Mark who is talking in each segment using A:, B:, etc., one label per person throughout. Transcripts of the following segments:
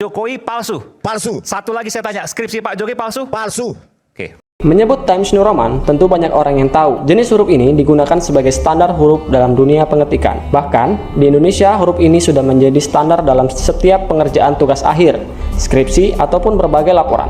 A: Jokowi palsu.
B: Palsu.
A: Satu lagi saya tanya, skripsi Pak Jokowi palsu?
B: Palsu.
A: Oke.
C: Menyebut Times New Roman, tentu banyak orang yang tahu jenis huruf ini digunakan sebagai standar huruf dalam dunia pengetikan. Bahkan, di Indonesia huruf ini sudah menjadi standar dalam setiap pengerjaan tugas akhir, skripsi, ataupun berbagai laporan.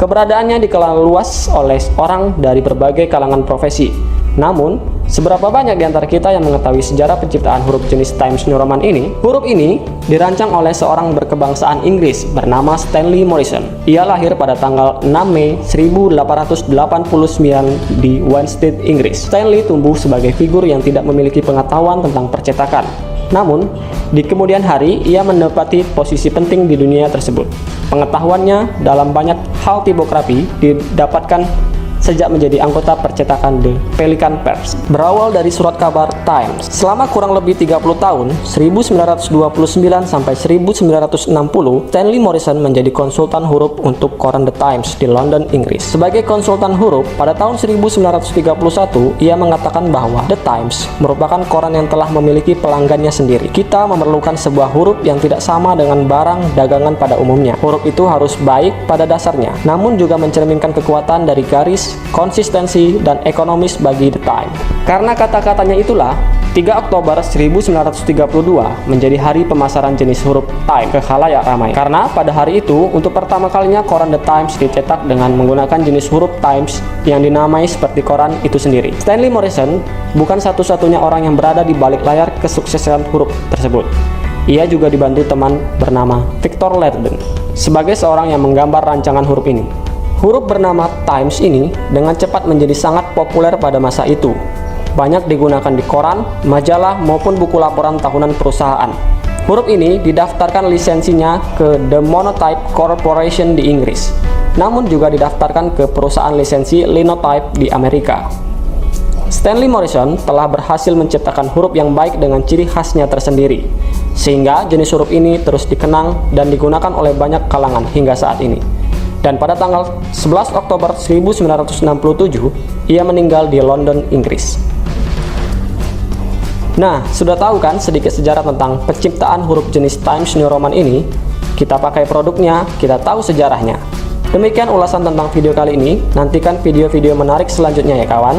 C: Keberadaannya dikenal luas oleh orang dari berbagai kalangan profesi. Namun, seberapa banyak di antara kita yang mengetahui sejarah penciptaan huruf jenis Times New Roman ini? Huruf ini dirancang oleh seorang berkebangsaan Inggris bernama Stanley Morrison. Ia lahir pada tanggal 6 Mei 1889 di Wanstead, Inggris. Stanley tumbuh sebagai figur yang tidak memiliki pengetahuan tentang percetakan. Namun, di kemudian hari ia mendapati posisi penting di dunia tersebut. Pengetahuannya dalam banyak hal tipografi didapatkan sejak menjadi anggota percetakan The Pelican Press. Berawal dari surat kabar Times. Selama kurang lebih 30 tahun, 1929 sampai 1960, Stanley Morrison menjadi konsultan huruf untuk koran The Times di London, Inggris. Sebagai konsultan huruf, pada tahun 1931, ia mengatakan bahwa The Times merupakan koran yang telah memiliki pelanggannya sendiri. Kita memerlukan sebuah huruf yang tidak sama dengan barang dagangan pada umumnya. Huruf itu harus baik pada dasarnya, namun juga mencerminkan kekuatan dari garis, konsistensi, dan ekonomis bagi The Times. Karena kata-katanya itulah, 3 Oktober 1932 menjadi hari pemasaran jenis huruf Times ke khalayak ramai. Karena pada hari itu, untuk pertama kalinya koran The Times dicetak dengan menggunakan jenis huruf Times yang dinamai seperti koran itu sendiri. Stanley Morrison bukan satu-satunya orang yang berada di balik layar kesuksesan huruf tersebut. Ia juga dibantu teman bernama Victor Lerden sebagai seorang yang menggambar rancangan huruf ini. Huruf bernama Times ini dengan cepat menjadi sangat populer pada masa itu. Banyak digunakan di koran, majalah, maupun buku laporan tahunan perusahaan. Huruf ini didaftarkan lisensinya ke The Monotype Corporation di Inggris, namun juga didaftarkan ke perusahaan lisensi Linotype di Amerika. Stanley Morrison telah berhasil menciptakan huruf yang baik dengan ciri khasnya tersendiri, sehingga jenis huruf ini terus dikenang dan digunakan oleh banyak kalangan hingga saat ini. Dan pada tanggal 11 Oktober 1967, ia meninggal di London, Inggris. Nah, sudah tahu kan sedikit sejarah tentang penciptaan huruf jenis Times New Roman ini? Kita pakai produknya, kita tahu sejarahnya. Demikian ulasan tentang video kali ini. Nantikan video-video menarik selanjutnya ya kawan.